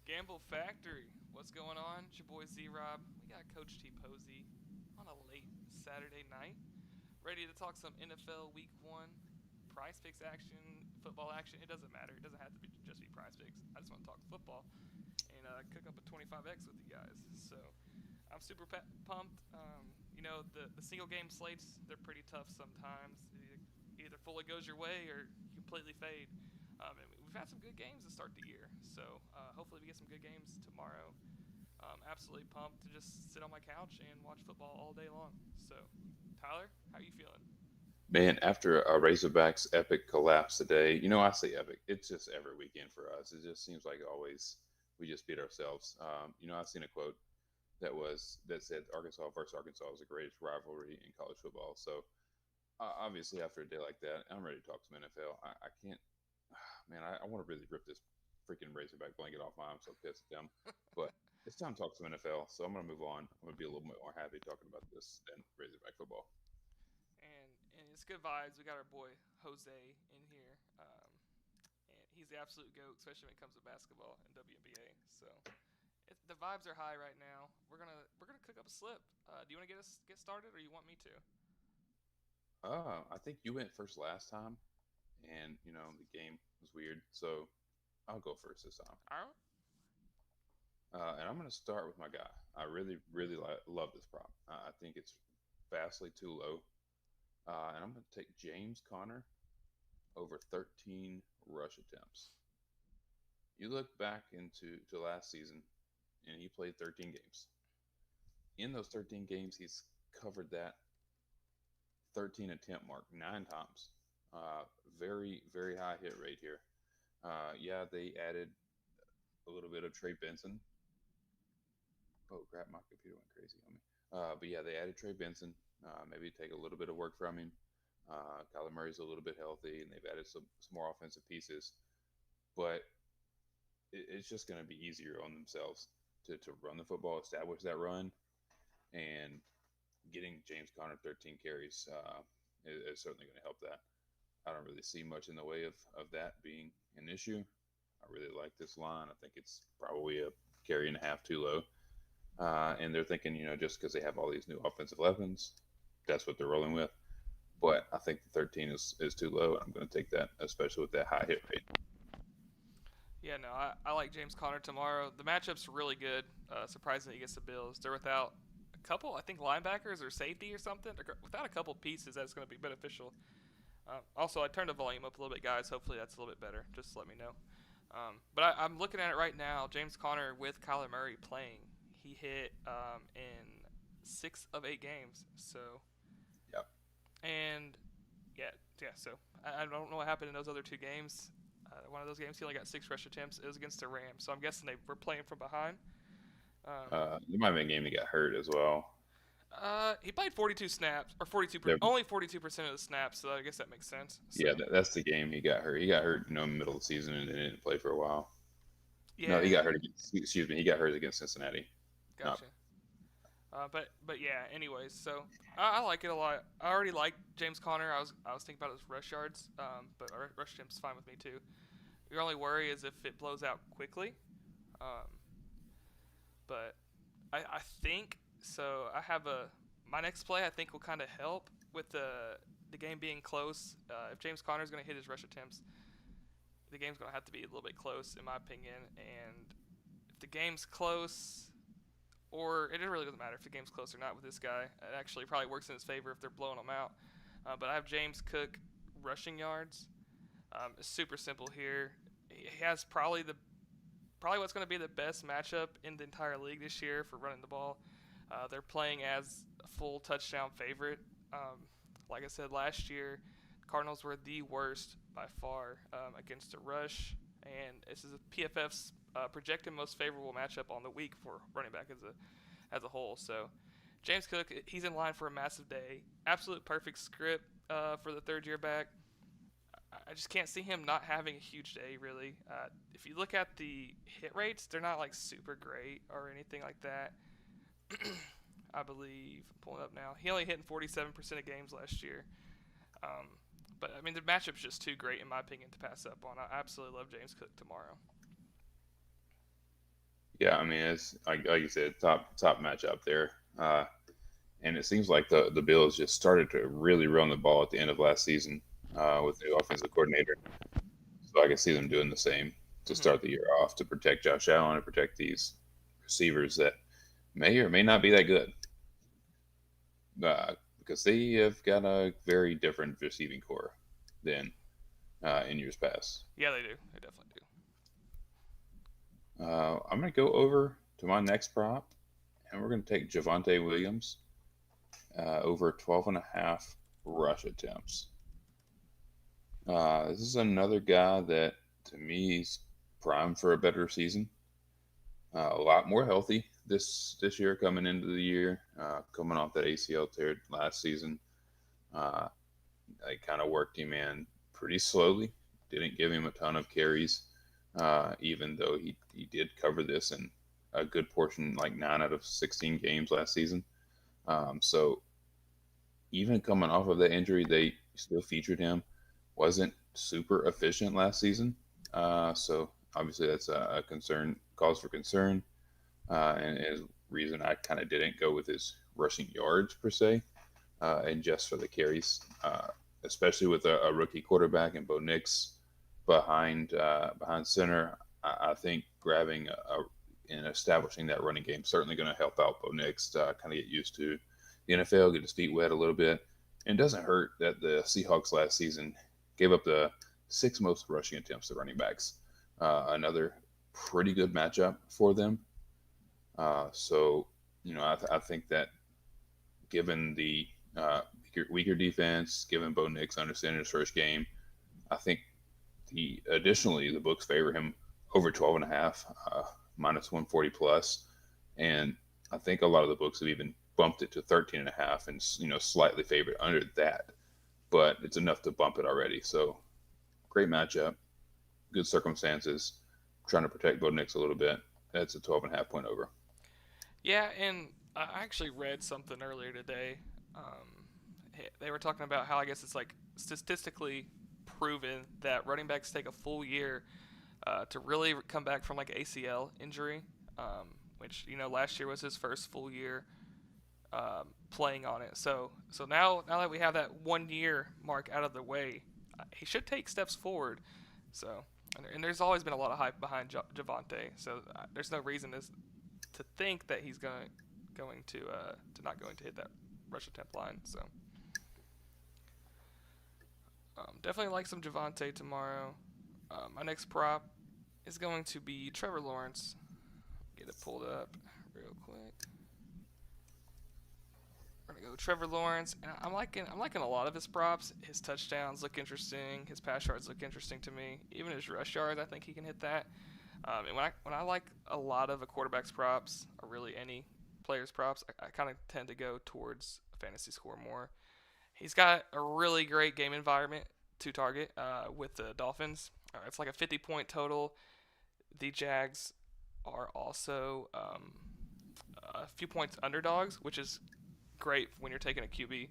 Gamble Factory, what's going on? It's your boy ZROB. We got Coach T Posey on a late Saturday night, ready to talk some NFL Week One, Prize Picks action, football action. It doesn't matter. It doesn't have to be just be Prize Picks. I just want to talk football and cook up a 25x with you guys. So I'm super pumped. The single game slates, they're pretty tough sometimes. It either fully goes your way or you completely fade. And we've had some good games to start the year. So hopefully we get some good games tomorrow. Absolutely pumped to just sit on my couch and watch football all day long. So, Tyler, how are you feeling? Man, after a Razorbacks epic collapse today, I say epic. It's just every weekend for us. It just seems like always we just beat ourselves. I've seen a quote that said Arkansas versus Arkansas is the greatest rivalry in college football. So obviously, after a day like that, I'm ready to talk some NFL. I can't, man. I want to really rip this freaking Razorback blanket off my. I'm so pissed at them, but it's time to talk some NFL. So I'm gonna move on. I'm gonna be a little bit more happy talking about this than Razorback football. And it's good vibes. We got our boy Jose in here, and he's the absolute goat, especially when it comes to basketball and WNBA. So the vibes are high right now. We're gonna cook up a slip. Do you want to get started, or you want me to? I think you went first last time, and the game was weird, so I'll go first this time. All right. And I'm going to start with my guy. I really, really love this prop. I think it's vastly too low, and I'm going to take James Conner over 13 rush attempts. You look back into last season, and he played 13 games. In those 13 games, he's covered that 13 attempt mark 9 times. Very, very high hit rate here. Yeah, they added a little bit of Trey Benson. Oh crap, my computer went crazy on me. But yeah, they added Trey Benson. Maybe take a little bit of work from him. Kyler Murray's a little bit healthy, and they've added some more offensive pieces. But it's just going to be easier on themselves to run the football, establish that run, and getting James Conner 13 carries is certainly going to help that. I don't really see much in the way of that being an issue. I really like this line. I think it's probably a carry and a half too low. And they're thinking, just because they have all these new offensive weapons, that's what they're rolling with. But I think the 13 is too low, and I'm going to take that, especially with that high hit rate. Yeah, no, I like James Conner tomorrow. The matchup's really good. Surprisingly against the Bills, they're without a couple, I think, linebackers or safety or something. They're without a couple pieces, that's going to be beneficial. Also, I turned the volume up a little bit, guys. Hopefully, that's a little bit better. Just let me know. But I'm looking at it right now. James Conner with Kyler Murray playing, he hit in 6 of 8 games. So Yep. and yeah. So I don't know what happened in those other 2 games. One of those games, he only got 6 rush attempts. It was against the Rams, so I'm guessing they were playing from behind. Um, There might have been a game that got hurt as well. he played 42 snaps, or 42, There, only 42% of the snaps. So I guess that makes sense. yeah, So that's the game he got hurt. He got hurt, in the middle of the season and didn't play for a while. No, he yeah, got hurt against. Excuse me, he got hurt against Cincinnati. Not. gotcha. But yeah. Anyways, so I like it a lot. I already like James Conner. I was thinking about his rush yards, but rush attempts fine with me too. Your only worry is if it blows out quickly. Um, but I think so. I have a my next play. I think will kind of help with the game being close. If James Conner is going to hit his rush attempts, the game's going to have to be a little bit close, in my opinion. And if the game's close, or it really doesn't matter if the game's close or not with this guy. It actually probably works in his favor if they're blowing him out. But I have James Cook rushing yards. It's super simple here. He has probably what's going to be the best matchup in the entire league this year for running the ball. They're playing as a full touchdown favorite. Like I said last year, Cardinals were the worst by far against the rush, and this is a PFF's projected most favorable matchup on the week for running back as a whole. So James Cook, he's in line for a massive day. Absolute perfect script for the third year back. I just can't see him not having a huge day, really. If you look at the hit rates, they're not like super great or anything like that. I believe, I'm pulling up now, he only hit in 47% of games last year. Um, but I mean, the matchup's just too great, in my opinion, to pass up on. I absolutely love James Cook tomorrow. Yeah, I mean it's like you said, top matchup there. And it seems like the Bills just started to really run the ball at the end of last season with the new offensive coordinator. So I can see them doing the same to Hmm. start the year off to protect Josh Allen and protect these receivers that may or may not be that good because they have got a very different receiving core than in years past. Yeah, they do. They definitely do. I'm going to go over to my next prop, and we're going to take Javante Williams over 12 and a half rush attempts. This is another guy that, to me, is primed for a better season. A lot more healthy this year coming into the year, coming off that ACL tear last season. Uh, I kind of worked him in pretty slowly. Didn't give him a ton of carries, even though he did cover this in a good portion, like 9 out of 16 games last season. So even coming off of that injury, they still featured him. Wasn't super efficient last season, so obviously that's a concern, cause for concern, and is reason I kind of didn't go with his rushing yards per se, and just for the carries, especially with a rookie quarterback and Bo Nix behind center. I think grabbing and establishing that running game certainly going to help out Bo Nix to kind of get used to the NFL, get his feet wet a little bit. And it doesn't hurt that the Seahawks last season gave up the sixth most rushing attempts to running backs. Another pretty good matchup for them. So, I think that given the weaker defense, given Bo Nix understanding his first game, I think additionally the books favor him over 12 and a half, minus 140 plus, and I think a lot of the books have even bumped it to 13 and a half and slightly favored under that, but it's enough to bump it already. So great matchup, good circumstances, trying to protect Bo Nix a little bit. That's a 12 and a half point over. Yeah, and I actually read something earlier today. They were talking about how I guess it's like statistically proven that running backs take a full year to really come back from like ACL injury, which last year was his first full year playing on it. So now that we have that 1 year mark out of the way, he should take steps forward. So and there's always been a lot of hype behind Javante. So there's no reason to think that he's going to not going to hit that rush attempt line. So definitely like some Javante tomorrow. My next prop is going to be Trevor Lawrence. Get it pulled up real quick. We're gonna go Trevor Lawrence, and I'm liking a lot of his props. His touchdowns look interesting. His pass yards look interesting to me. Even his rush yards, I think he can hit that. And when I like a lot of a quarterback's props, or really any player's props, I kind of tend to go towards a fantasy score more. He's got a really great game environment to target with the Dolphins. It's like a 50-point total. The Jags are also a few points underdogs, which is great when you're taking a QB.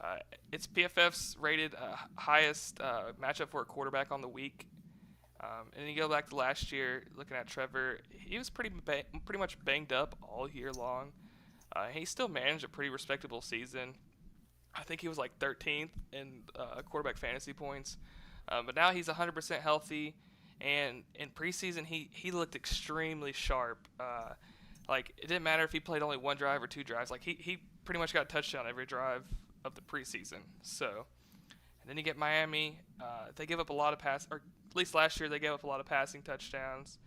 Uh, it's PFF's rated highest matchup for a quarterback on the week. And you go back to last year, looking at Trevor, he was pretty much banged up all year long. He still managed a pretty respectable season. I think he was like 13th in quarterback fantasy points. But now he's 100% healthy, and in preseason he looked extremely sharp. Like it didn't matter if he played only one drive or two drives. Like he pretty much got a touchdown every drive of the preseason. So and then you get Miami. They give up a lot of or at least last year they gave up a lot of passing touchdowns.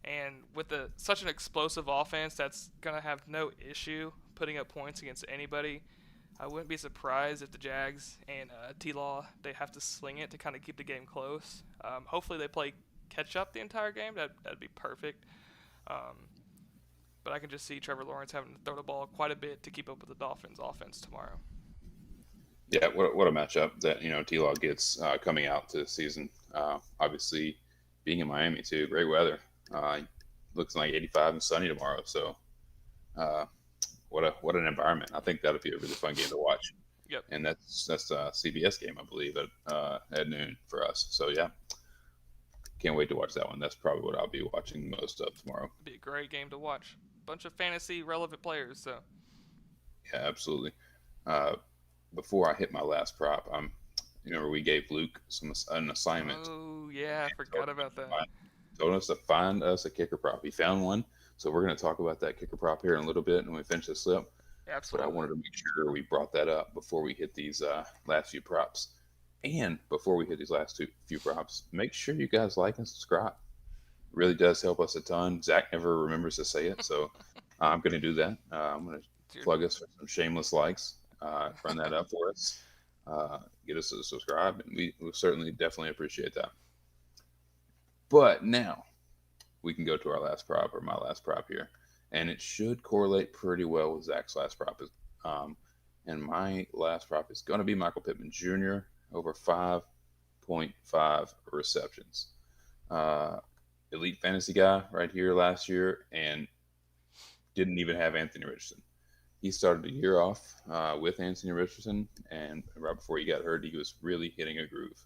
And with such an explosive offense that's gonna have no issue putting up points against anybody, I wouldn't be surprised if the Jags and T-Law they have to sling it to kind of keep the game close. Hopefully they play catch up the entire game. That'd be perfect. Um, but I can just see Trevor Lawrence having to throw the ball quite a bit to keep up with the Dolphins' offense tomorrow. Yeah, what a matchup that T Law gets coming out to the season. Obviously, being in Miami too, great weather. Looks like 85 and sunny tomorrow. So, uh, what an environment! I think that'll be a really fun game to watch. Yep. And that's a CBS game, I believe, at noon for us. So yeah, can't wait to watch that one. That's probably what I'll be watching most of tomorrow. Be a great game to watch. Bunch of fantasy relevant players. So Yeah, absolutely. Uh, Before I hit my last prop, we gave Luke an assignment. oh yeah, I Told forgot him about to that. told us to find us a kicker prop. He found one, so we're going to talk about that kicker prop here in a little bit when we finish this up. But I Absolutely. wanted to make sure we brought that up before we hit these last few props. And before we hit these last few props, make sure you guys like and subscribe. It really does help us a ton. Zach never remembers to say it, so I'm going to do that. I'm going to Your- plug us for some shameless likes. Run that up for us. Get us to subscribe, and we will certainly definitely appreciate that. But now we can go to our last prop, or my last prop here, and it should correlate pretty well with Zach's last prop. Um, and my last prop is going to be Michael Pittman Jr. over 5.5 receptions. Elite fantasy guy right here last year, and didn't even have Anthony Richardson. He started the year off with Anthony Richardson, and right before he got hurt, he was really hitting a groove.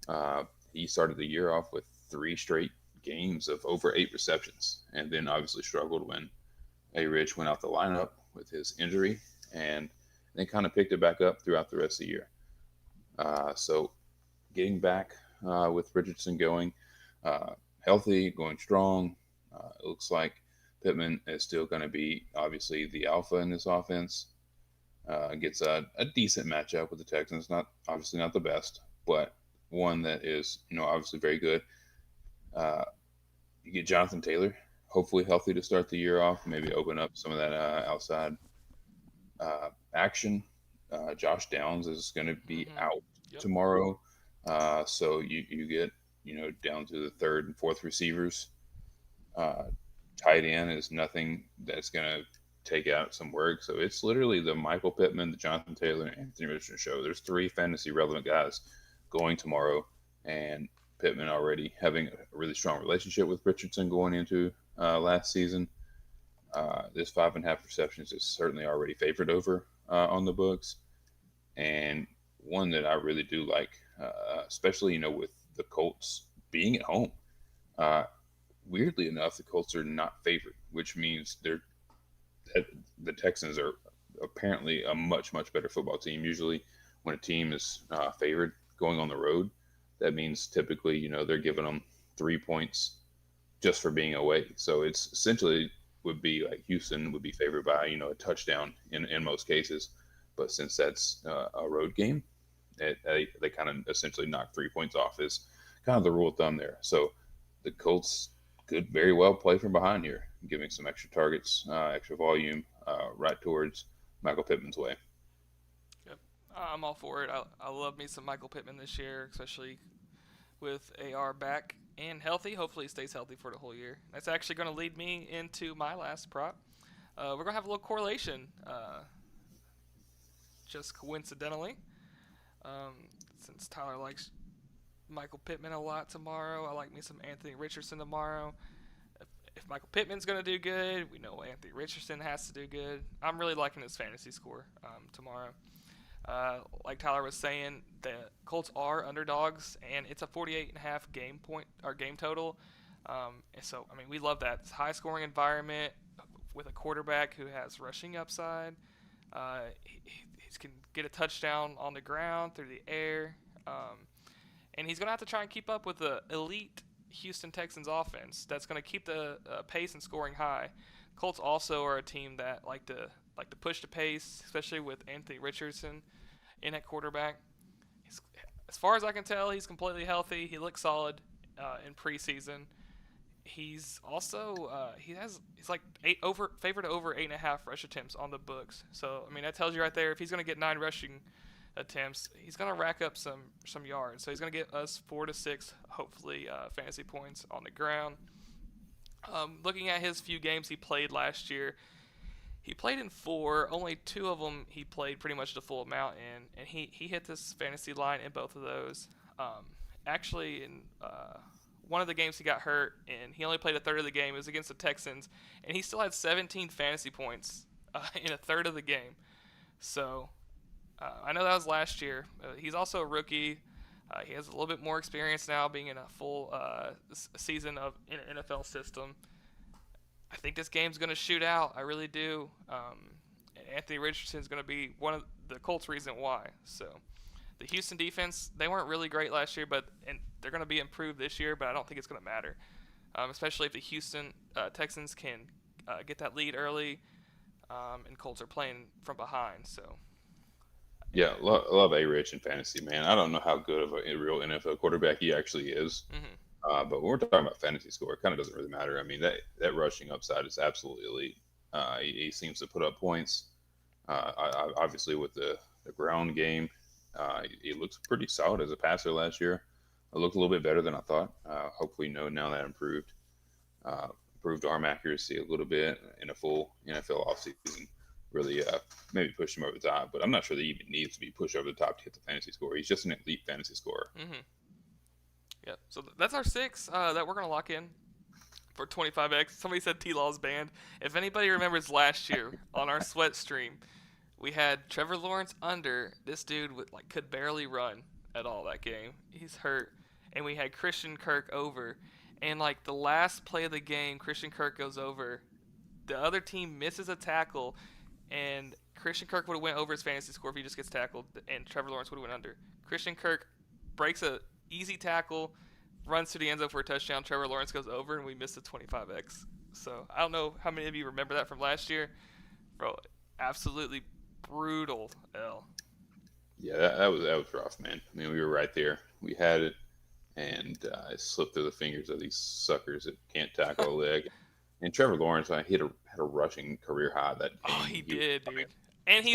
Uh, he started the year off with 3 straight games of over 8 receptions, and then obviously struggled when A. Rich went out the lineup with his injury, and then kind of picked it back up throughout the rest of the year. So getting back with Richardson going healthy, going strong, it looks like Pittman is still going to be obviously the alpha in this offense. Gets a decent matchup with the Texans, not obviously not the best, but one that is obviously very good. You get Jonathan Taylor, hopefully healthy to start the year off, maybe open up some of that outside action. Josh Downs is going to be mm-hmm. out Yep. tomorrow, so you get down to the third and fourth receivers. Tight end is nothing that's going to take out some work. So it's literally the Michael Pittman, the Jonathan Taylor, and Anthony Richardson show. There's 3 fantasy relevant guys going tomorrow, and Pittman already having a really strong relationship with Richardson going into last season. This 5.5 receptions is certainly already favored over on the books, and one that I really do like, especially with the Colts being at home. Uh, Weirdly enough, the Colts are not favored, which means the Texans are apparently a much better football team. Usually, when a team is favored going on the road, that means typically they're giving them 3 points just for being away. So it's essentially would be like Houston would be favored by a touchdown in most cases, but since that's a road game, they kind of essentially knock 3 points off is kind of the rule of thumb there. So the Colts could very well play from behind here, giving some extra targets, extra volume, right towards Michael Pittman's way. Yep. I'm all for it. I love me some Michael Pittman this year, especially with AR back and healthy. Hopefully, he stays healthy for the whole year. That's actually going to lead me into my last prop. We're going to have a little correlation, just coincidentally. Since Tyler likes Michael Pittman a lot tomorrow, I like me some Anthony Richardson tomorrow. If Michael Pittman's going to do good, we know Anthony Richardson has to do good. I'm really liking his fantasy score tomorrow. Like Tyler was saying, the Colts are underdogs, and it's a 48.5 game total. And so, I mean, we love that. It's a high-scoring environment with a quarterback who has rushing upside. He can get a touchdown on the ground, through the air, and he's going to have to try and keep up with the elite Houston Texans offense that's going to keep the pace and scoring high. Colts also are a team that like to push the pace, especially with Anthony Richardson in at quarterback. As far as I can tell, he's completely healthy. He looks solid in preseason. He's also he's like favored over 8.5 rush attempts on the books. So I mean that tells you right there if he's going to get 9 rushing attempts, he's going to rack up some yards. So he's going to get us 4 to 6 hopefully fantasy points on the ground. Looking at his few games he played last year, he played in 4. Only 2 of them he played pretty much the full amount in, and he hit this fantasy line in both of those. Actually, in one of the games he got hurt, and he only played a third of the game. It was against the Texans, and he still had 17 fantasy points in a third of the game. So I know that was last year. He's also a rookie. He has a little bit more experience now, being in a full season of in an NFL system. I think this game's going to shoot out. I really do. And Anthony Richardson's going to be one of the Colts' reason why. So the Houston defense, they weren't really great last year, and they're going to be improved this year. But I don't think it's going to matter, especially if the Houston Texans can get that lead early, and Colts are playing from behind. So Yeah, love A Rich in fantasy, man. I don't know how good of a real NFL quarterback he actually is. mm-hmm. But when we're talking about fantasy score, it kind of doesn't really matter. I mean, that rushing upside is absolutely elite. He seems to put up points. Obviously, with the ground game, he looks pretty solid as a passer last year. It looked a little bit better than I thought. Hopefully, now that improved. Improved arm accuracy a little bit in a full NFL offseason. Really maybe push him over the top. But I'm not sure that he even needs to be pushed over the top to hit the fantasy score. He's just an elite fantasy scorer. Mm-hmm. Yep. So that's our 6 that we're going to lock in for 25x. Somebody said T-Law's banned. If anybody remembers last year on our sweat stream, we had Trevor Lawrence under. This dude could barely run at all that game. He's hurt. And we had Christian Kirk over. And the last play of the game, Christian Kirk goes over. The other team misses a tackle, and Christian Kirk would have went over his fantasy score if he just gets tackled, and Trevor Lawrence would have went under. Christian Kirk breaks a easy tackle, runs to the end zone for a touchdown. Trevor Lawrence goes over, and we missed the 25x. So I don't know how many of you remember that from last year. Bro, absolutely brutal L. Yeah, that was rough, man. I mean, we were right there. We had it, and it slipped through the fingers of these suckers that can't tackle a leg. And Trevor Lawrence, had a rushing career high that game. Oh, he did, dude. And he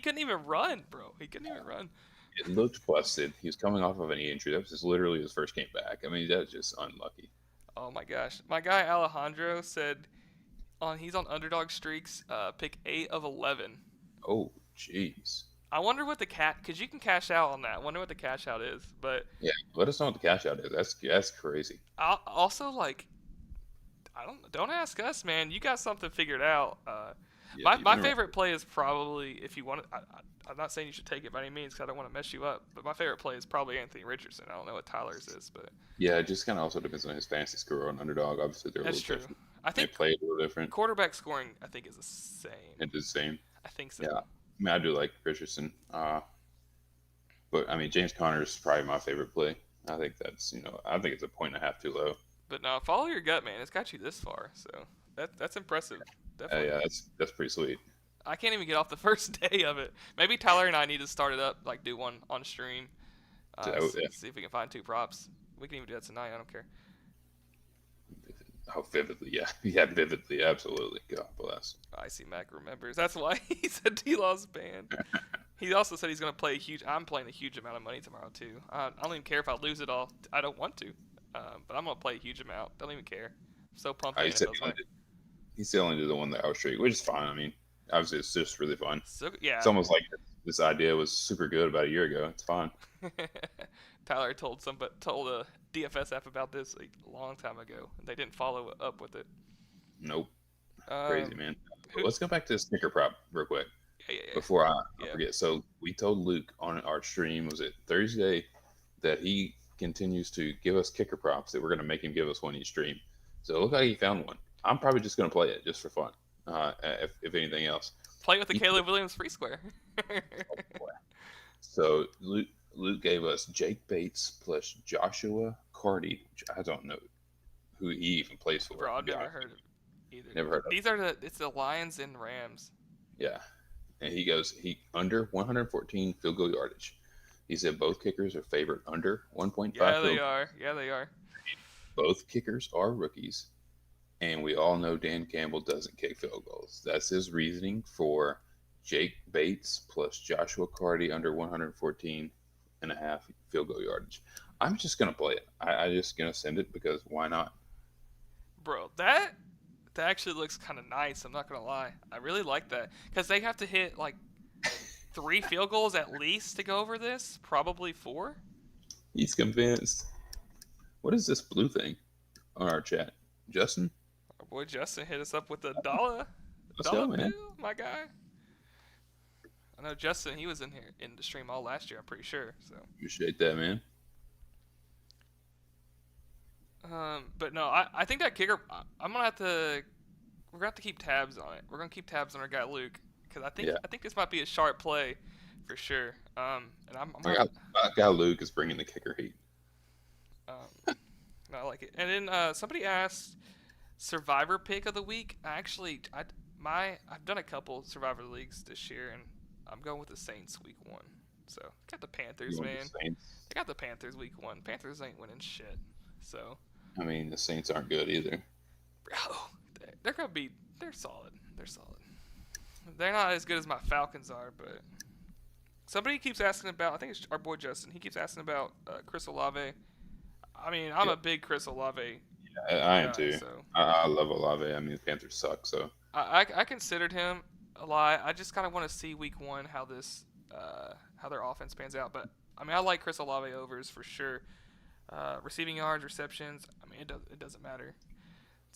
couldn't even run, bro. He couldn't even run. It looked busted. He was coming off of an injury. That was just literally his first game back. I mean, that's just unlucky. Oh my gosh, my guy Alejandro said he's on underdog streaks. Pick 8 of 11. Oh, jeez. I wonder what because you can cash out on that. I wonder what the cash out is, but yeah, let us know what the cash out is. That's crazy. Also, don't ask us, man. You got something figured out. Yeah, my favorite play is probably, if you want it, I'm not saying you should take it by any means because I don't want to mess you up, but my favorite play is probably Anthony Richardson. I don't know what Tyler's is, but yeah, it just kind of also depends on his fantasy score on underdog. Obviously, they're that's a little true. different. I think they play a little different. Quarterback scoring, I think, is the same. It's the same. I think so. Yeah, I mean, I do like Richardson, but I mean, James Conner is probably my favorite play. I think that's I think it's a 1.5 too low. But no, follow your gut, man. It's got you this far, so that's impressive. Definitely. Yeah, that's pretty sweet. I can't even get off the first day of it. Maybe Tyler and I need to start it up, do one on stream. See if we can find 2 props. We can even do that tonight. I don't care. Oh, vividly, yeah, vividly, absolutely. God bless. I see Mac remembers. That's why he said T-Law's banned. He also said he's going to play I'm playing a huge amount of money tomorrow, too. I don't even care if I lose it all. I don't want to. But I'm going to play a huge amount. Don't even care. I'm so pumped. He still only did the 1 that I was streak, which is fine. I mean, obviously, it's just really fun. So, yeah. It's almost like this idea was super good about a year ago. It's fine. Tyler told a DFS app about this a long time ago, and they didn't follow up with it. Nope. Crazy, man. Let's go back to the snicker prop real quick. Yeah. Before I forget. So we told Luke on our stream, was it Thursday, that he continues to give us kicker props, that we're going to make him give us one each stream. So it looked like he found one. I'm probably just going to play it just for fun, if anything else. Play with the Caleb Williams free square. So Luke gave us Jake Bates plus Joshua Carty, which I don't know who he even plays for. Bro, I've never heard of either. Never heard of. It's the Lions and Rams. Yeah. And he under 114 field goal yardage. He said both kickers are favored under 1.5. Yeah, they are. Yeah, they are. Both kickers are rookies. And we all know Dan Campbell doesn't kick field goals. That's his reasoning for Jake Bates plus Joshua Carty under 114 and a half field goal yardage. I'm just going to play it. I'm just going to send it because why not? Bro, that actually looks kind of nice. I'm not going to lie. I really like that. Because they have to hit 3 field goals at least to go over this. Probably 4. He's convinced. What is this blue thing on our chat? Justin? Our boy Justin hit us up with $1. Let's go, man. Bill, my guy. I know Justin, he was in here in the stream all last year, I'm pretty sure. So, Appreciate that, man. but no, I think that kicker. I'm gonna have to. We're gonna have to keep tabs on it. We're gonna keep tabs on our guy Luke because Yeah, I think this might be a sharp play, for sure. And I'm my gonna. guy Luke is bringing the kicker heat. No, I like it. And then somebody asked Survivor pick of the week. I've done a couple Survivor leagues this year, and I'm going with the Saints week 1. So got the You Panthers, want the man. Saints? They got the Panthers week 1. Panthers ain't winning shit. So, I mean, the Saints aren't good either. bro, they're gonna be. They're solid. They're solid. They're not as good as my Falcons are, but somebody keeps asking about. I think it's our boy Justin. He keeps asking about Chris Olave. I mean, I'm Yeah, a big Chris Olave I am guy, too. so I love Olave. I mean, the Panthers suck, so I considered him a lot. I just kind of want to see week 1 how how their offense pans out. But I mean, I like Chris Olave overs for sure. Receiving yards, receptions. I mean, it doesn't matter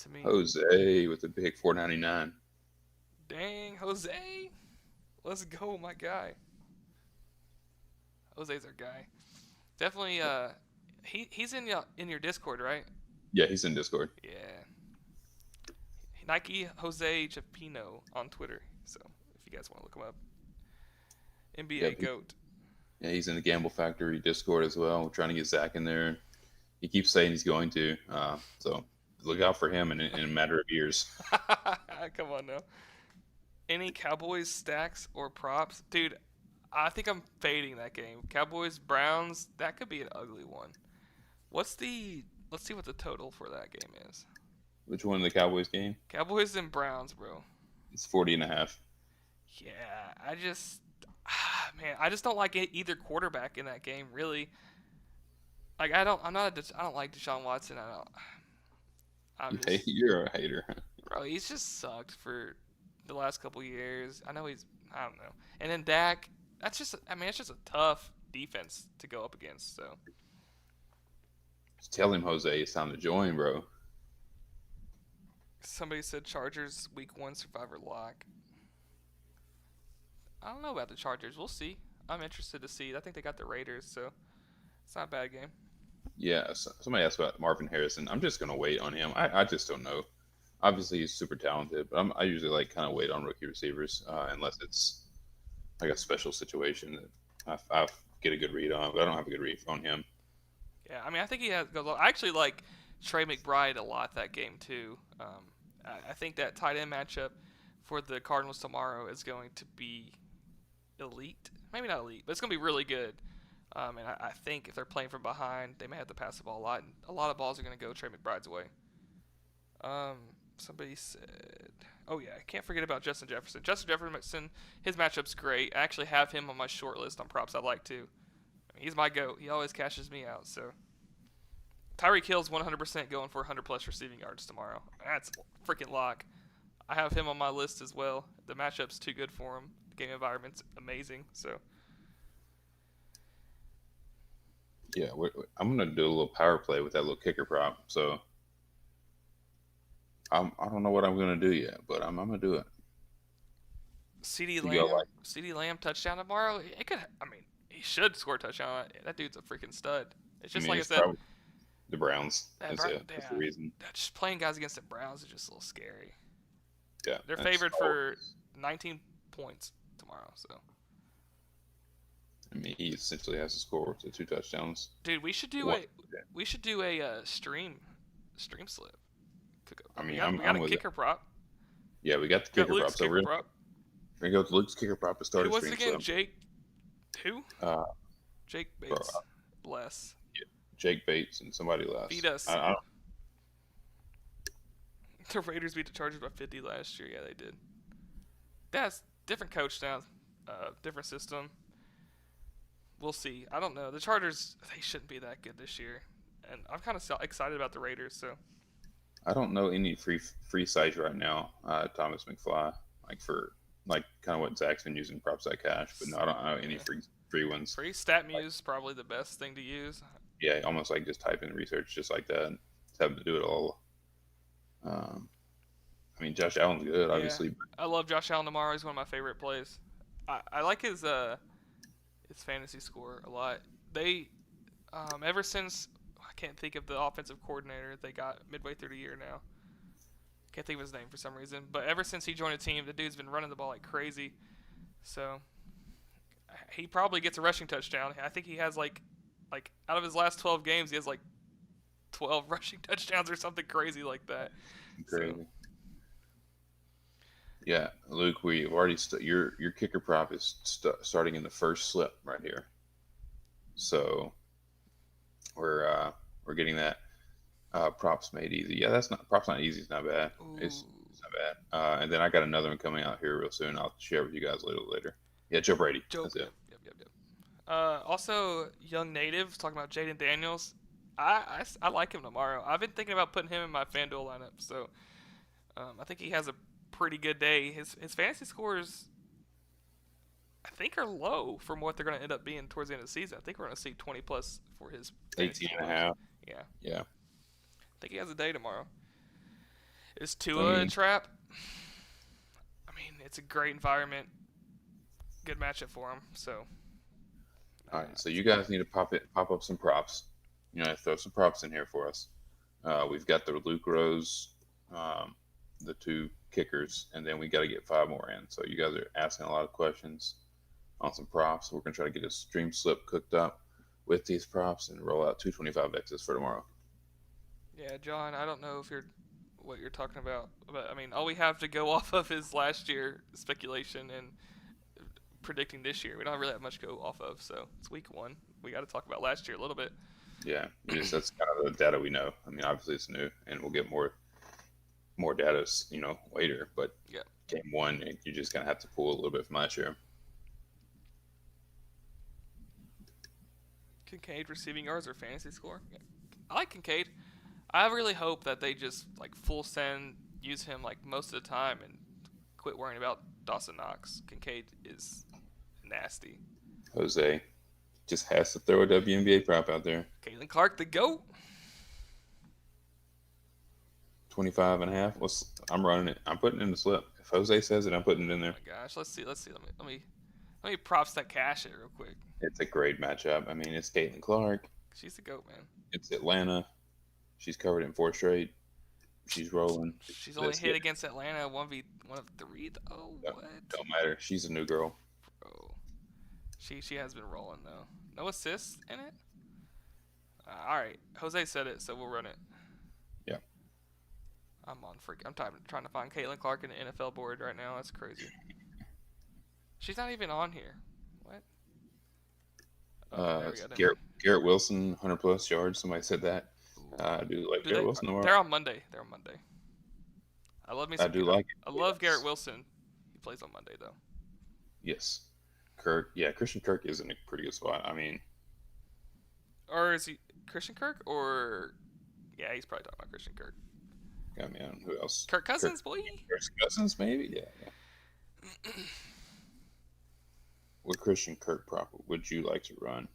to me. Jose with the big 4.99. Dang, Jose, let's go, my guy. Jose's our guy. Definitely. He's in your Discord, right? Yeah, he's in Discord. Yeah. Nike Jose Chapino on Twitter. So if you guys want to look him up, Yeah, NBA goat. yeah, he's in the Gamble Factory Discord as well. We're trying to get Zach in there. He keeps saying he's going to. So look out for him in a matter of years. Come on now. Any Cowboys stacks or props, dude? I think I'm fading that game. Cowboys Browns. That could be an ugly one. What's the? Let's see what the total for that game is. Which one in the Cowboys game? Cowboys and Browns, bro. It's 40.5. Yeah, man, I just don't like either quarterback in that game. Really, like I don't like Deshaun Watson. Hey, you're a hater. Bro, he's just sucked for the last couple years. I know I don't know. And then Dak, it's just a tough defense to go up against. So Just tell him, Jose, it's time to join, bro. somebody said Chargers week 1 survivor lock. I don't know about the Chargers. We'll see. I'm interested to see. I think they got the Raiders, so it's not a bad game. Yeah, somebody asked about Marvin Harrison. I'm just going to wait on him. I just don't know. Obviously, he's super talented, but I usually like kind of wait on rookie receivers unless it's like a special situation that I get a good read on, but I don't have a good read on him. Yeah, I mean, I think he has. I actually like Trey McBride a lot that game too. I think that tight end matchup for the Cardinals tomorrow is going to be elite. Maybe not elite, but it's going to be really good. And I think if they're playing from behind, they may have to pass the ball a lot. And a lot of balls are going to go Trey McBride's way. Somebody said, oh yeah, I can't forget about Justin Jefferson. Justin Jefferson, his matchup's great. I actually have him on my short list on props I like too. I mean, he's my goat. He always cashes me out. So Tyreek Hill's 100% going for 100 plus receiving yards tomorrow. That's freaking lock. I have him on my list as well. The matchup's too good for him. The game environment's amazing. So Yeah, I'm going to do a little power play with that little kicker prop. So I don't know what I'm going to do yet, but I'm going to do it. CD Lamb touchdown tomorrow. It could. I mean, he should score a touchdown. That dude's a freaking stud. It's just like I said. The Browns. That's the reason. Just playing guys against the Browns is just a little scary. Yeah, they're favored for 19 points tomorrow. So. I mean, he essentially has to score to 2 touchdowns. Dude, we should do a stream slip. I mean, we got a kicker prop. Yeah, we got the kicker prop. So we're gonna go with Luke's kicker prop to start. Who was it again? Jake. Who? Jake Bates. Less. Yeah, Jake Bates and somebody less. Beat us. The Raiders beat the Chargers by 50 last year. Yeah, they did. That's different coach now, different system. We'll see. I don't know. The Chargers, they shouldn't be that good this year, and I'm kind of excited about the Raiders. So I don't know any free sites right now. Thomas McFly, kind of what Zach's been using props like cash, but no, I don't know any free ones. Free StatMuse is probably the best thing to use. Yeah, almost like just type in research just like that. Just have them to do it all. I mean, Josh Allen's good, obviously. I love Josh Allen tomorrow. He's one of my favorite plays. I like his fantasy score a lot. They ever since I can't think of the offensive coordinator they got midway through the year now. Can't think of his name for some reason, but ever since he joined the team, the dude's been running the ball like crazy. So he probably gets a rushing touchdown. I think he has like out of his last 12 games, he has like 12 rushing touchdowns or something crazy like that. So Crazy. Yeah, Luke, we've already your kicker prop is starting in the first slip right here. So we're getting that props made easy. Yeah, that's not props not easy. It's not bad. ooh, It's not bad. And then I got another one coming out here real soon. I'll share with you guys a little later. Yeah, Joe Brady. Joe. That's it. Yep. Also, young native talking about Jaden Daniels. I like him tomorrow. I've been thinking about putting him in my FanDuel lineup, so I think he has a pretty good day. His fantasy scores I think are low from what they're going to end up being towards the end of the season. I think we're going to see 20 plus for his fantasy 18 and a scores. half. Yeah, Yeah. I think he has a day tomorrow. Is I Tua a mean, trap? I mean, it's a great environment, good matchup for him. So, all right. So you guys need to pop up some props. You know, throw some props in here for us. We've got the Luke Rose, um, the two kickers, and then we got to get five more in. So you guys are asking a lot of questions on some props. We're gonna try to get a stream slip cooked up with these props and roll out 225Xs for tomorrow. yeah, John, I don't know if you're what you're talking about, but I mean, all we have to go off of is last year speculation and predicting this year. We don't really have much to go off of, so it's week one. We got to talk about last year a little bit. Yeah, that's kind of the data we know. I mean, obviously it's new, and we'll get more data, later. But Yeah. game one, you just kind of have to pull a little bit from last year. Kincaid receiving yards or fantasy score? Yeah. I like Kincaid. I really hope that they just like full send use him like most of the time and quit worrying about Dawson Knox. Kincaid is nasty. Jose just has to throw a WNBA prop out there. Caitlin Clark, the GOAT. 25 and a half. I'm running it. I'm putting it in the slip. If Jose says it, I'm putting it in Oh there. my gosh, let's see. Let me props that cash it real quick. It's a great matchup. I mean, it's Caitlin Clark. She's the GOAT, man. It's Atlanta. She's covered in 4 straight. She's rolling. She's only hit against Atlanta 1v3 though. What? Don't matter. She's a new girl. Bro. She has been rolling though. No assists in it. All right, Jose said it, so we'll run it. Yeah. I'm trying to find Caitlin Clark in the NFL board right now. That's crazy. She's not even on here. What? Oh, there we go. Garrett Wilson, 100 plus yards. Somebody said that. I do like Garrett Wilson. They're on Monday. I love me. I do like it. I love Garrett Wilson. He plays on Monday though. Yes. Kirk. Yeah, Christian Kirk is in a pretty good spot. I mean, or is he Christian Kirk or? Yeah, he's probably talking about Christian Kirk. I mean, who else? Kirk Cousins, boy. Kirk Cousins, maybe. Yeah. What Christian Kirk prop would you like to run?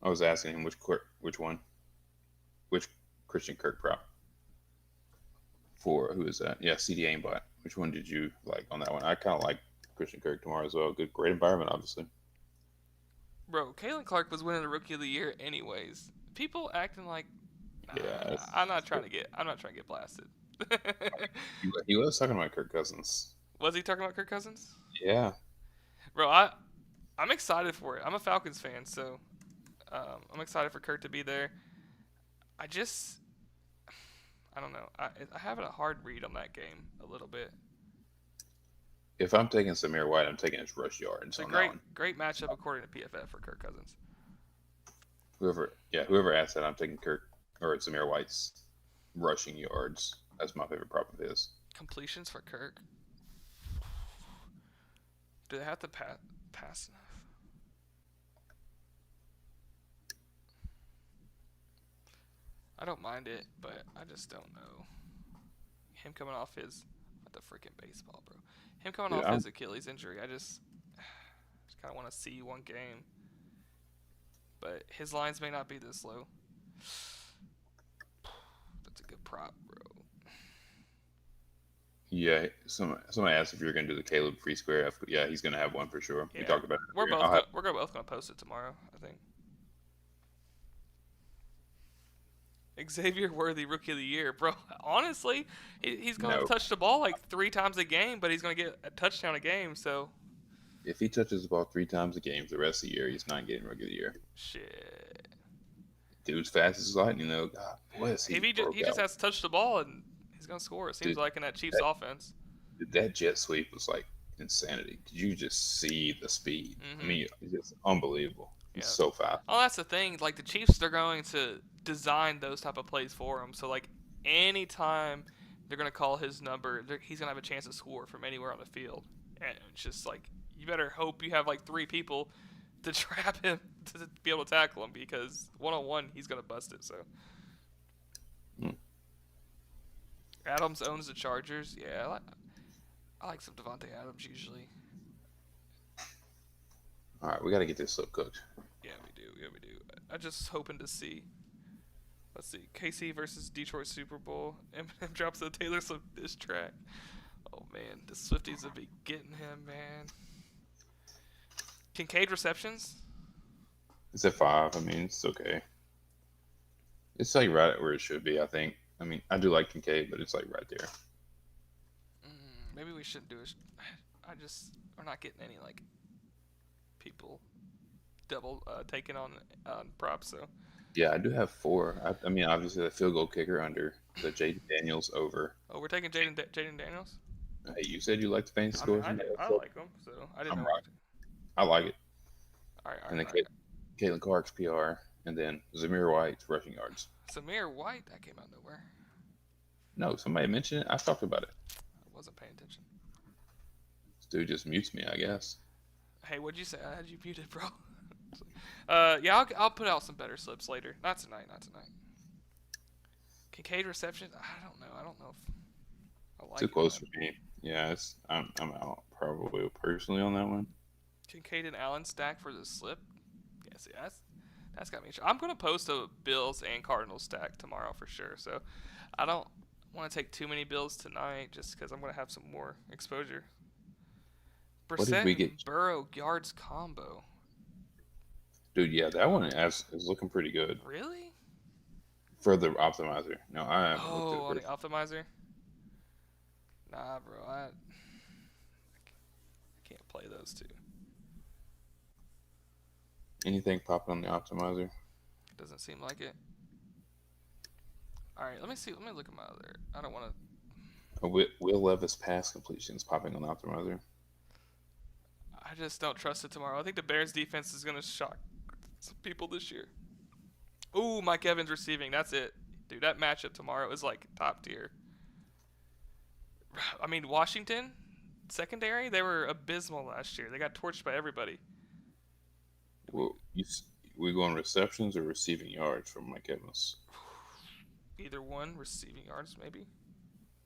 I was asking him which one, which Christian Kirk prop for who is that? Yeah, CD Aimbot. Which one did you like on that one? I kind of like Christian Kirk tomorrow as well. Great environment, obviously. Bro, Caitlin Clark was winning the Rookie of the Year anyways. People acting like, yeah, I'm not trying to get blasted. he was talking about Kirk Cousins. Was he talking about Kirk Cousins? Yeah. Bro, I'm excited for it. I'm a Falcons fan, so I'm excited for Kirk to be there. I don't know. I having a hard read on that game a little bit. If I'm taking Samir White, I'm taking his rush yards. It's a great matchup according to PFF for Kirk Cousins. Whoever asked that, I'm taking Kirk or Samir White's rushing yards. That's my favorite prop of his. Completions for Kirk. Do they have to pass enough? I don't mind it, but I just don't know. Him coming off his what the freaking baseball, bro. Him coming off his Achilles injury, I just kind of want to see one game. But his lines may not be this low. That's a good prop, bro. Yeah, somebody asked if you're going to do the Caleb free square. Yeah, he's going to have one for sure. We Yeah, talked about it we're earlier. both I'll have. go- we're both gonna post it tomorrow. I think. Xavier Worthy, Rookie of the Year, bro. Honestly, he's gonna No, touch the ball like 3 times a game, but he's gonna get a touchdown a game. So if he touches the ball 3 times a game for the rest of the year, he's not getting rookie of the year. shit. Dude's fast as lightning, though. God bless, If he he broke just out. has to touch the ball and he's gonna score. It seems Dude, like in that Chiefs that, offense. that jet sweep was like insanity. Could you just see the speed? I Mhm. mean, it's just unbelievable. He's Yeah. so fast. Oh, that's the thing. Like the Chiefs, they're going to design those type of plays for him. So like anytime they're gonna call his number, he's gonna have a chance to score from anywhere on the field. And it's just like you better hope you have like 3 people to trap him to be able to tackle him because 1-on-1 he's gonna bust it. So Hmm. Adams owns the Chargers. Yeah, I like some Davante Adams usually. All right, we got to get this slip cooked. Yeah, we do. Yeah, we do. I just hoping to see. Let's see, KC versus Detroit Super Bowl. Eminem drops the Taylor Swift diss track. Oh man, the Swifties will be getting him, man. Kincaid receptions. It's at 5. I mean, it's okay. It's like right where it should be, I think. I mean, I do like Kincaid, but it's like right there. Maybe we shouldn't do it. We're not getting any like people double taking on props. So Yeah, I do have 4. I mean, obviously the field goal kicker under, the Jaden Daniels over. we're taking Jaden Daniels. Hey, you said you like the fantasy I mean, scores from that I episode? like him, so I didn't I'm know. right. I like it. All right, all And right, then all right. Caitlin Clark's PR, and then Zamir White's rushing yards. Samir White, that came out of nowhere. No, somebody mentioned it. I talked about it. I wasn't paying attention. This dude just mutes me, I guess. Hey, what'd you say? I had you muted, bro. Yeah, I'll put out some better slips later. Not tonight. Not tonight. Kincaid reception. I don't know. I don't know if I like Too it, close man. for me. Yeah, I'm out probably personally on that one. Kincaid and Allen stack for the slip. Yeah, see, that's got me. I'm gonna post a Bills and Cardinals stack tomorrow for sure. So I don't want to take too many Bills tonight, just because I'm gonna have some more exposure. What did we Brissett get? and Burrow yards combo. Dude, yeah, that one is looking pretty good Really? for the optimizer. No, I haven't looked at Oh, it on the first. optimizer. Nah, bro. I can't play those two. Anything popping on the optimizer? Doesn't seem like it. All right, let me see. Let me look at my other. I don't want to. Will Levis pass completions popping on the optimizer. I just don't trust it tomorrow. I think the Bears defense is gonna shock some people this year. Ooh, Mike Evans receiving. That's it, dude. That matchup tomorrow is like top tier. I mean, Washington secondary, they were abysmal last year. They got torched by everybody. Well, we going receptions or receiving yards from Mike Evans? Either one, receiving yards maybe.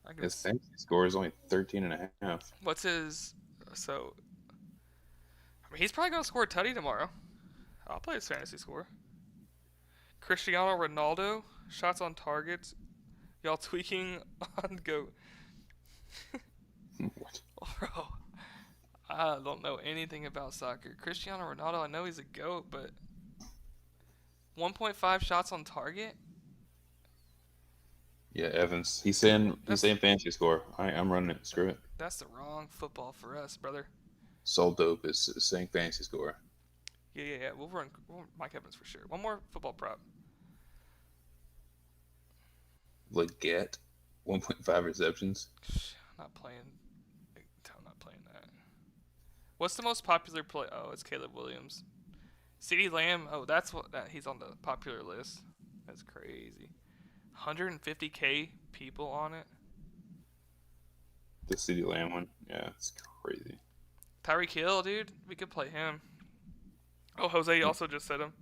I can. His fantasy score is only 13 and a half. What's his? So, I mean, he's probably gonna score a tutty tomorrow. I'll play his fantasy score. Cristiano Ronaldo shots on targets. Y'all tweaking on go. What? Bro, I don't know anything about soccer. Cristiano Ronaldo, I know he's a goat, but 1.5 shots on target. Yeah, Evans. He's saying fantasy score. I'm running it. Screw it. That's the wrong football for us, brother. Soul Dope is saying fantasy score. Yeah. We'll run Mike Evans for sure. One more football prop. Leggett, 1.5 receptions. I'm not playing. I'm not playing that. What's the most popular play? Oh, it's Caleb Williams. CeeDee Lamb. Oh, that's what he's on the popular list. That's crazy. 150K people on it. The City Lamb one. Yeah, it's crazy. Tyreek Hill, dude. We could play him. Oh, Jose also just said him.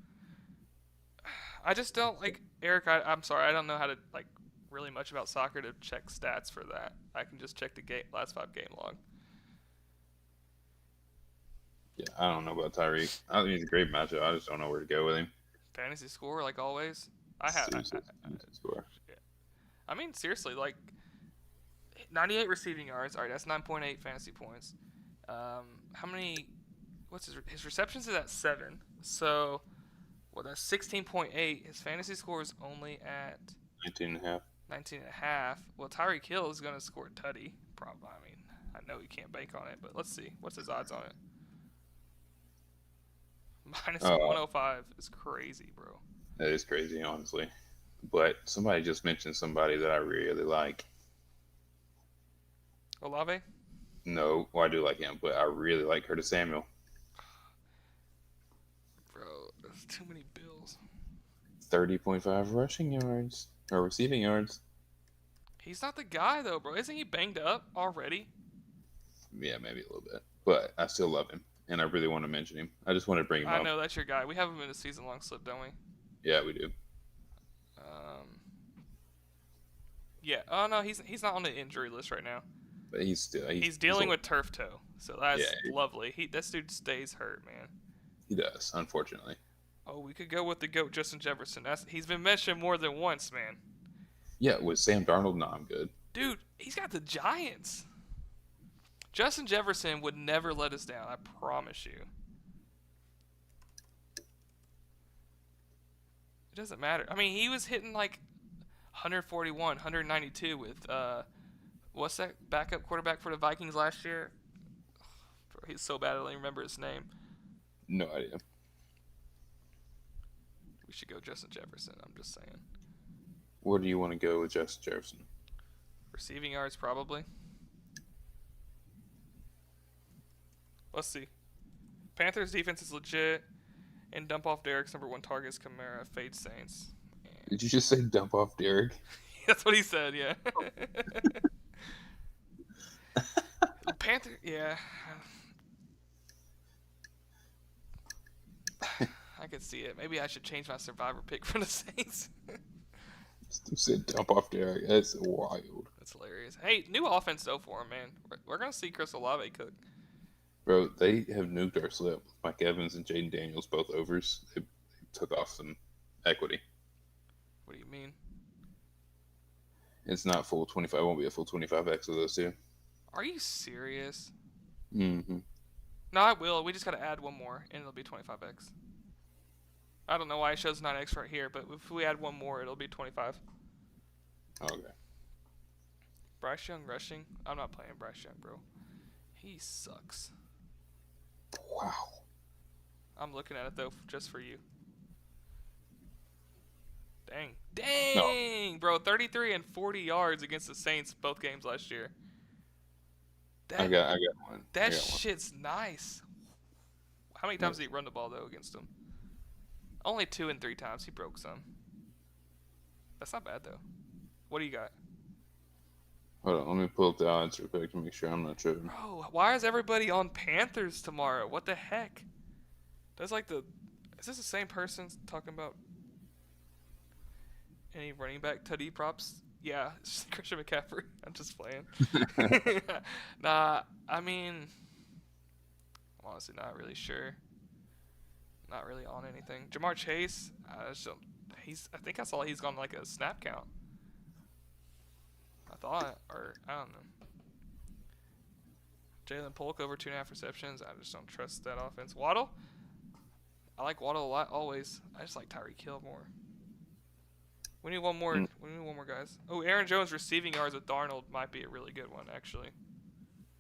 I just don't like Eric. I'm sorry. I don't know how to like really much about soccer to check stats for that. I can just check the last 5 game log. Yeah, I don't know about Tyreek. I think he's a great matchup. I just don't know where to go with him. Fantasy score, like always. I have. Seriously, fantasy score. Yeah. I mean, seriously, like 98 receiving yards. All right, that's 9.8 fantasy points. How many? What's his receptions is at 7. So, well, that's 16.8. His fantasy score is only at 19 and a half. 19 and a half. Well, Tyreek Hill is going to score tutty. Probably. I mean, I know he can't bank on it, but let's see. What's his odds on it? Minus Uh, 105 is crazy, bro. that is crazy, honestly. But somebody just mentioned somebody that I really like. Olave? No, well, I do like him, but I really like Curtis Samuel. Bro, that's too many Bills. 30.5 rushing yards or receiving yards. He's not the guy, though, bro. Isn't he banged up already? Yeah, maybe a little bit, but I still love him, and I really want to mention him. I just want to bring him up. I know, that's your guy. We have him in a season-long slip, don't we? Yeah, we do. Yeah. Oh, no, he's not on the injury list right now. But he's dealing with turf toe, so that's Yeah. lovely. This dude stays hurt, man. He does, unfortunately. Oh, we could go with the GOAT, Justin Jefferson. He's been mentioned more than once, man. Yeah, with Sam Darnold, no, I'm good. Dude, he's got the Giants. Justin Jefferson would never let us down, I promise you. It doesn't matter. I mean, he was hitting like 141, 192 with what's that backup quarterback for the Vikings last year? Bro, he's so bad I don't even remember his name. No idea. We should go Justin Jefferson, I'm just saying. Where do you want to go with Justin Jefferson? Receiving yards, probably. Let's see. Panthers defense is legit. And dump off Derek's number 1 target is Kamara. Fade Saints. And Did you just say dump off Derek? that's what he said, yeah. Panther, yeah. I could see it. Maybe I should change my survivor pick for the Saints. You said dump off Derek. That's wild. That's hilarious. Hey, new offense though for him, man. We're gonna see Chris Olave cook. Bro, they have nuked our slip. Mike Evans and Jaden Daniels, both overs. They took off some equity. What do you mean? It's not full 25. It won't be a full 25x of those two. Are you serious? Mm-hmm. No, I will. We just gotta add one more, and it'll be 25x. I don't know why it shows 9x right here, but if we add one more, it'll be 25. Okay. Bryce Young rushing? I'm not playing Bryce Young, bro. He sucks. Wow. I'm looking at it, though, just for you. Dang, bro. 33 and 40 yards against the Saints both games last year. I got one. That shit's nice. How many times did he run the ball, though, against him? Only 2 and 3 times. He broke some. That's not bad, though. What do you got? Hold on, let me pull up the odds real quick to make sure I'm not tripping. Bro, why is everybody on Panthers tomorrow? What the heck? That's like is this the same person talking about any running back tutty props? Yeah, it's Christian McCaffrey. I'm just playing. Nah, I mean, I'm honestly not really sure. Not really on anything. Jamar Chase, I think I saw he's gone like a snap count. I thought, or I don't know. Jalen Polk over 2.5 receptions. I just don't trust that offense. Waddle, I like Waddle a lot always. I just like Tyreek Hill more. We need one more. We need one more, guys. Oh, Aaron Jones receiving yards with Darnold might be a really good one, actually.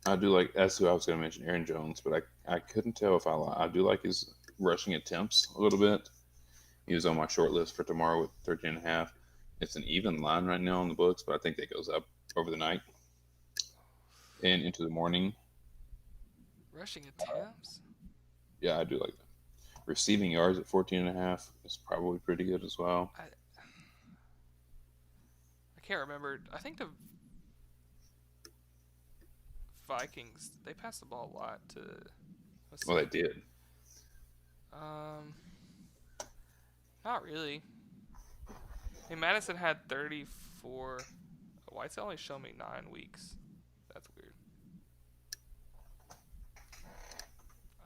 I do like. That's who I was going to mention, Aaron Jones, but I couldn't tell if I do like his rushing attempts a little bit. He was on my short list for tomorrow with 13.5. It's an even line right now on the books, but I think that goes up over the night and into the morning. Rushing attempts? Yeah, I do like that. Receiving yards at 14.5 is probably pretty good as well. I can't remember. I think the Vikings, they passed the ball a lot to... Well, they did. Not really. Hey, Madison had 34. Why it's only showing me 9 weeks? That's weird.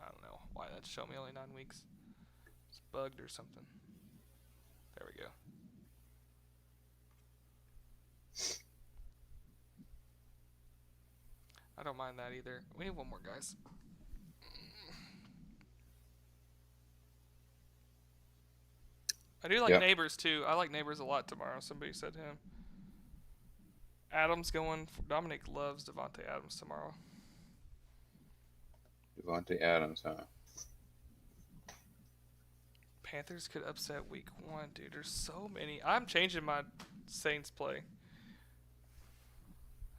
I don't know why that's showing me only 9 weeks. It's bugged or something. There we go. don't mind that either. We need one more, guys. I do like Yeah. Neighbors too. I like Neighbors a lot tomorrow. Somebody said him. Adams going. Dominic loves Davante Adams tomorrow. Javante Adams, huh? Panthers could upset week 1, dude. There's so many. I'm changing my Saints play.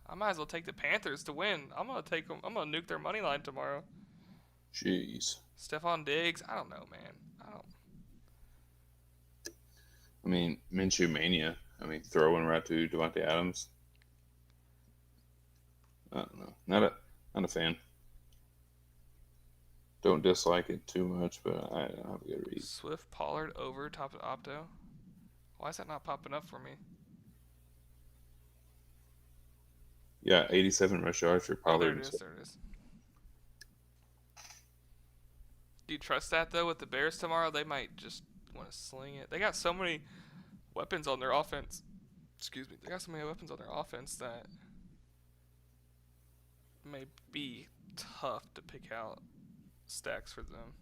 I might as well take the Panthers to win. I'm gonna take them. I'm gonna nuke their money line tomorrow. Jeez. Stephon Diggs. I don't know, man. I don't. I mean, Minshew mania. I mean, throwing right to Davante Adams. I don't know. Not a fan. Don't dislike it too much, but I don't have a good read. Swift Pollard over top of Opto. Why is that not popping up for me? Yeah, 87 rush yards for Oh, there Pollard. it is. There it is. Do you trust that though with the Bears tomorrow? They might just want to sling it. They got so many weapons on their offense. Excuse me. They got so many weapons on their offense that may be tough to pick out stacks for them.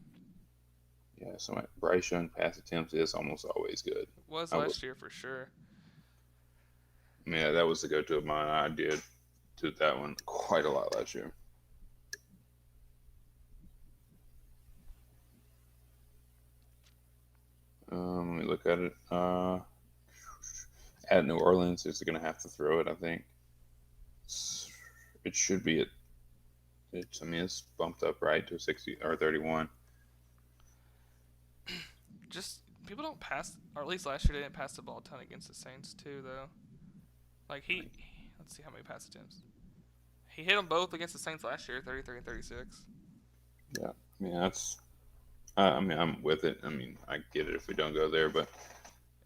Yeah, so Bryce Young pass attempts is almost always good. Was last year for sure. Yeah, that was the go-to of mine. I did that one quite a lot last year. Let me look at it. At New Orleans, is going to have to throw it, I think. It should be at. It's bumped up right to 60 or 31. Just people don't pass, or at least last year they didn't pass the ball a ton against the Saints too, though. Like let's see how many pass attempts. He hit them both against the Saints last year, 33 and 36. Yeah, I mean that's. I mean, I'm with it. I mean, I get it if we don't go there, but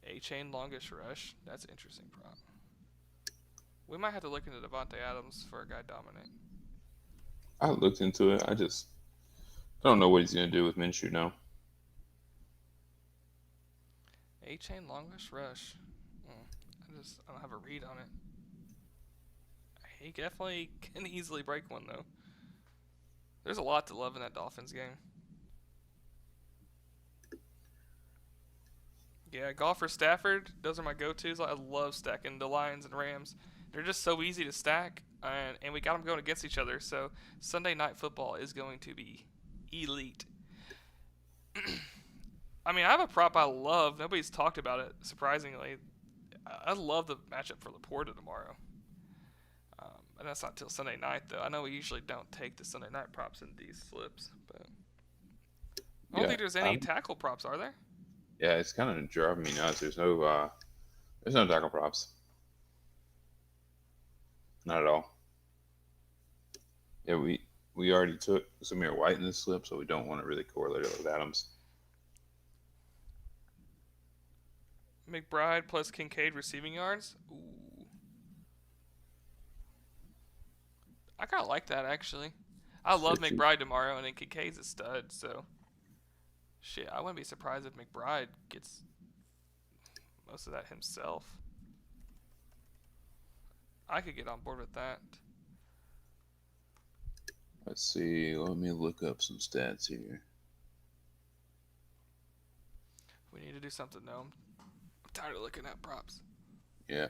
A-chain longest rush. That's an interesting prop. We might have to look into Davante Adams for a guy dominant. I looked into it. I just don't know what he's going to do with Minshew now. A-chain longest rush. I don't have a read on it. He definitely can easily break one though. There's a lot to love in that Dolphins game. Yeah, Golfer Stafford, those are my go-tos. I love stacking the Lions and Rams. They're just so easy to stack, and we got them going against each other. So Sunday Night Football is going to be elite. I mean, I have a prop I love. Nobody's talked about it, surprisingly. I love the matchup for Laporta tomorrow. And that's not till Sunday night, though. I know we usually don't take the Sunday night props in these slips, but I don't think there's any tackle props, are there? Yeah, it's kind of driving me nuts. There's no tackle props. Not at all. Yeah, we already took Zamir White in this slip, so we don't want to really correlate it with Adams. McBride plus Kincaid receiving yards. Ooh. I kind of like that, actually. I love McBride tomorrow, and then Kincaid's a stud, so shit, I wouldn't be surprised if McBride gets most of that himself. I could get on board with that. Let's see. Let me look up some stats here. We need to do something, though. I'm tired of looking at props. Yeah.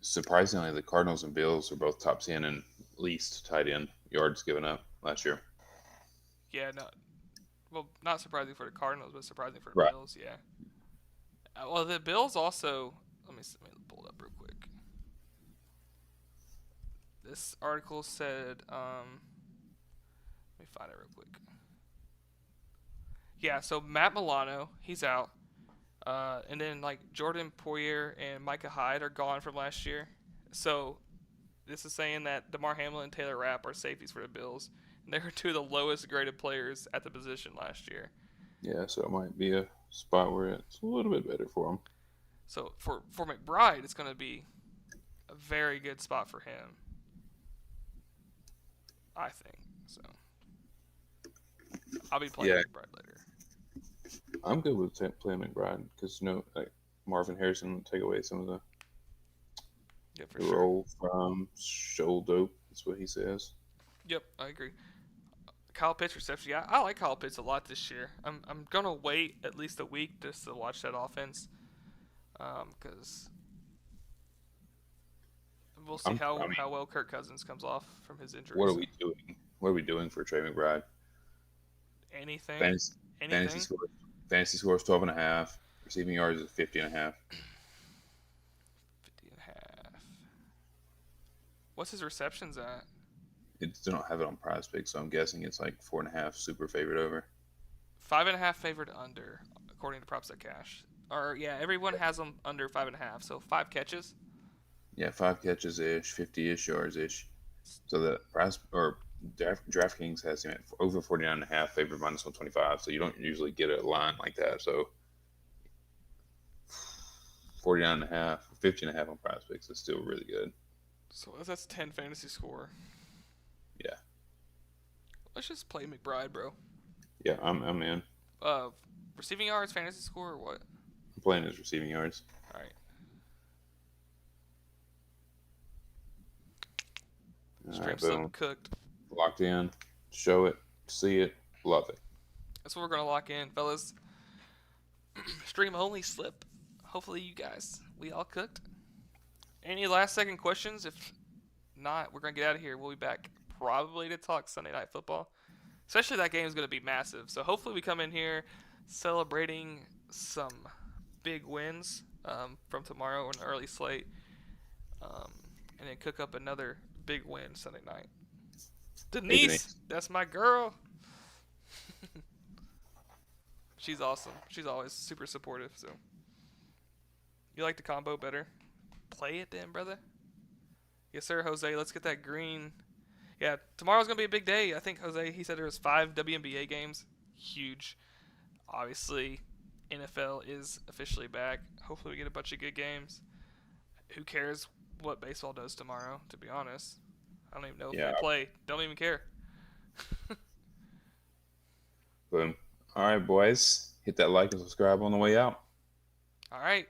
Surprisingly, the Cardinals and Bills are both top 10 in least tight end yards given up last year. Yeah, no. Well, not surprising for the Cardinals, but surprising for the Bills, yeah. Well, the Bills also... Let me pull it up real quick. This article said... let me find it real quick. Yeah, so Matt Milano, he's out. And then, Jordan Poyer and Micah Hyde are gone from last year. So, this is saying that DeMar Hamlin and Taylor Rapp are safeties for the Bills. And they were two of the lowest graded players at the position last year. Yeah, so it might be a spot where it's a little bit better for him. So, for McBride, it's going to be a very good spot for him. I think. So, I'll be playing McBride later. I'm good with playing McBride because Marvin Harrison take away some of Yeah, for the sure. role from Shoal Dope. That's what he says. Yep, I agree. Kyle Pitts reception. Yeah, I like Kyle Pitts a lot this year. I'm gonna wait at least a week just to watch that offense, because we'll see I mean, how well Kirk Cousins comes off from his what are injuries. we doing? What are we doing for Trey McBride? Anything, Fantasy, fantasy anything. scores. Fantasy scores 12 and a half. Receiving yards is 50 and a half. 50 and a half. What's his receptions at? It they don't have it on Prize Picks, so I'm guessing it's like 4.5 super favorite over. 5.5 favored under, according to Props at Cash. Or yeah, everyone has them under 5.5. So 5 catches. Yeah, 5 catches ish, 50-ish yards ish. So the price or DraftKings has him at over 49 and a half, favored minus 125. So you don't usually get a line like that. So 49 and a half, 50 and a half on Prize Picks is still really good. So that's 10 fantasy score. Yeah, Let's just play McBride, bro. yeah, I'm in. Uh, Receiving yards, fantasy score, or what? I'm playing his receiving yards. All right. All right, Stream sub boom, cooked. locked in. Show it, see it, love it. That's what we're gonna lock in, fellas. Stream only slip. Hopefully, you guys, we all cooked. Any last second questions? If not, we're gonna get out of here. We'll be back probably to talk Sunday Night Football. Especially that game is gonna be massive. So hopefully we come in here celebrating some big wins from tomorrow, an early slate, um, and then cook up another big win Sunday night. Hey Denise, Denise, that's my girl. She's awesome. She's always super supportive. So you like the combo better? Play it then, brother. Yes, sir, Jose. Let's get that green. Yeah, tomorrow's gonna be a big day. I think Jose. He said there was 5 WNBA games. Huge. Obviously, NFL is officially back. Hopefully, we get a bunch of good games. Who cares what baseball does tomorrow? To be honest, I don't even know if they yeah, play. Don't even care. boom. All right, boys, hit that like and subscribe on the way out. All right.